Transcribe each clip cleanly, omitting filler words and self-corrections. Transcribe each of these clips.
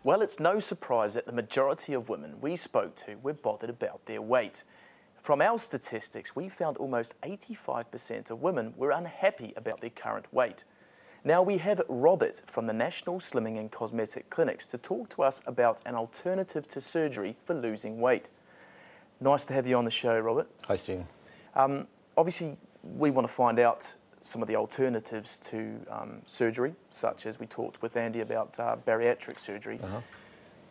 Well, it's no surprise that the majority of women we spoke to were bothered about their weight. From our statistics, we found almost 85% of women were unhappy about their current weight. Now we have Robert from the National Slimming and Cosmetic Clinics to talk to us about an alternative to surgery for losing weight. Nice to have you on the show, Robert. Hi, Stephen. Obviously, we want to find out some of the alternatives to surgery, such as we talked with Andy about bariatric surgery.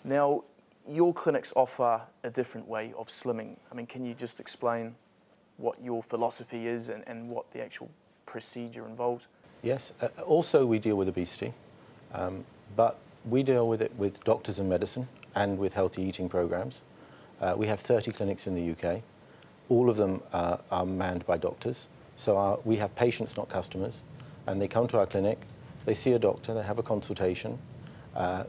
Now, your clinics offer a different way of slimming. I mean, can you just explain what your philosophy is and what the actual procedure involves? Yes. Also, we deal with obesity, but we deal with it with doctors and medicine and with healthy eating programs. We have 30 clinics in the UK. All of them are manned by doctors. So we have patients, not customers, and they come to our clinic, they see a doctor, they have a consultation,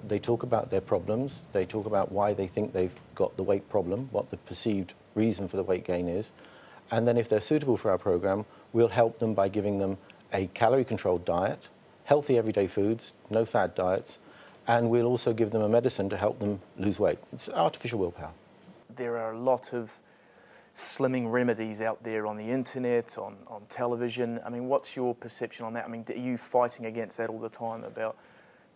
they talk about their problems, they talk about why they think they've got the weight problem, what the perceived reason for the weight gain is, and then if they're suitable for our program, we'll help them by giving them a calorie-controlled diet, healthy everyday foods, no fad diets, and we'll also give them a medicine to help them lose weight. It's artificial willpower. There are a lot of slimming remedies out there on the internet, on television. I mean, what's your perception on that? I mean, are you fighting against that all the time about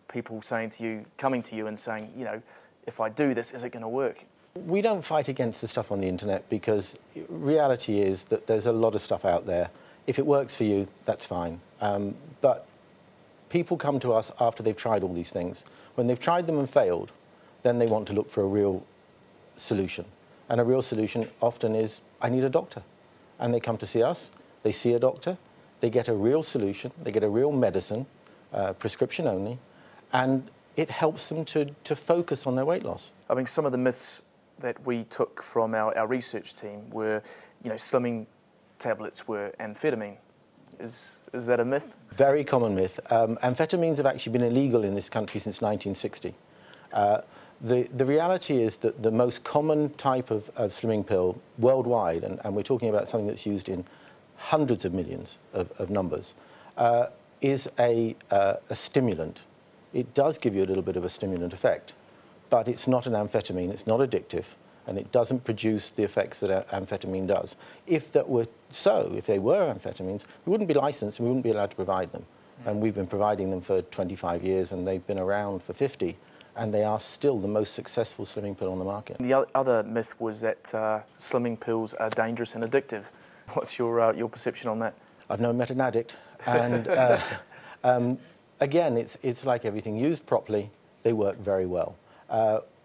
people saying to you, coming to you and saying, you know, if I do this, is it going to work? We don't fight against the stuff on the internet because reality is that there's a lot of stuff out there. If it works for you, that's fine. But people come to us after they've tried all these things. When they've tried them and failed, then they want to look for a real solution. And a real solution often is, I need a doctor. And they come to see us, they see a doctor, they get a real solution, they get a real medicine, prescription only, and it helps them to focus on their weight loss. I mean, some of the myths that we took from our research team were, you know, slimming tablets were amphetamine. Is that a myth? Very common myth. Amphetamines have actually been illegal in this country since 1960. The reality is that the most common type of slimming pill worldwide, and we're talking about something that's used in hundreds of millions of numbers, is a stimulant. It does give you a little bit of a stimulant effect, but it's not an amphetamine, it's not addictive, and it doesn't produce the effects that amphetamine does. If that were so, if they were amphetamines, we wouldn't be licensed and we wouldn't be allowed to provide them. And we've been providing them for 25 years and they've been around for 50. And they are still the most successful slimming pill on the market. The other myth was that slimming pills are dangerous and addictive. What's your perception on that? I've never met an addict, and again, it's like everything. Used properly, they work very well.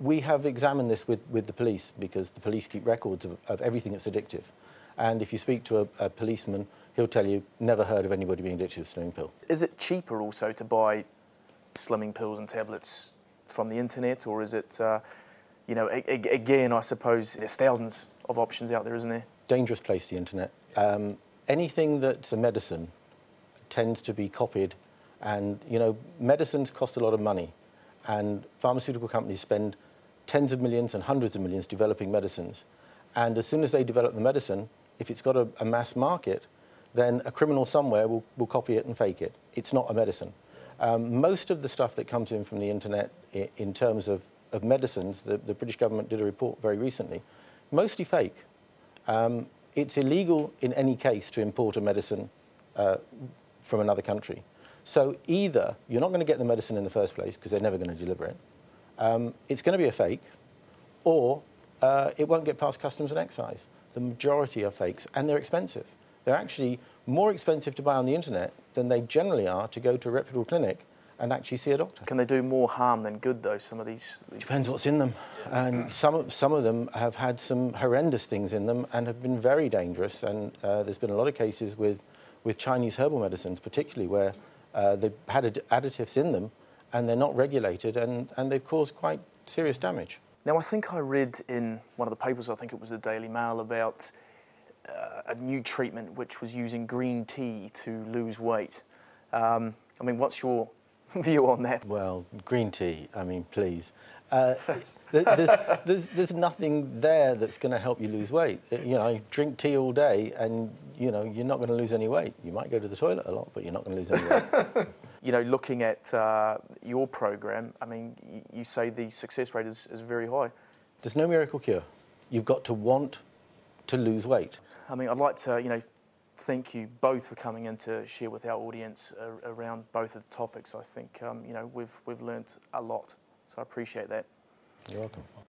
We have examined this with the police because the police keep records of everything that's addictive. And if you speak to a policeman, he'll tell you, never heard of anybody being addicted to a slimming pill. Is it cheaper also to buy slimming pills and tablets from the internet, or is it, you know, again, I suppose there's thousands of options out there, isn't there? Dangerous place, the internet. Anything that's a medicine tends to be copied, and, you know, medicines cost a lot of money, and pharmaceutical companies spend tens of millions and hundreds of millions developing medicines, and as soon as they develop the medicine, if it's got a mass market, then a criminal somewhere will copy it and fake it. It's not a medicine. Most of the stuff that comes in from the internet in terms of medicines, the British government did a report very recently, mostly fake. It's illegal in any case to import a medicine from another country. So either you're not going to get the medicine in the first place because they're never going to deliver it, it's going to be a fake, or it won't get past customs and excise. The majority are fakes, and they're expensive. They're actually more expensive to buy on the internet than they generally are to go to a reputable clinic and actually see a doctor. Can they do more harm than good, though, some of these? Depends what's in them. And some of them have had some horrendous things in them and have been very dangerous. And there's been a lot of cases with Chinese herbal medicines, particularly, where they've had additives in them and they're not regulated and they've caused quite serious damage. Now, I think I read in one of the papers, I think it was the Daily Mail, about a new treatment which was using green tea to lose weight. I mean, what's your view on that? Well, green tea, I mean, please. There's nothing there that's going to help you lose weight. You know, you drink tea all day and, you know, you're not going to lose any weight. You might go to the toilet a lot, but you're not going to lose any weight. You know, looking at your program, I mean, you say the success rate is very high. There's no miracle cure. You've got to want to lose weight. I mean, I'd like to, you know, thank you both for coming in to share with our audience around both of the topics. I think, you know, we've learnt a lot, so I appreciate that. You're welcome.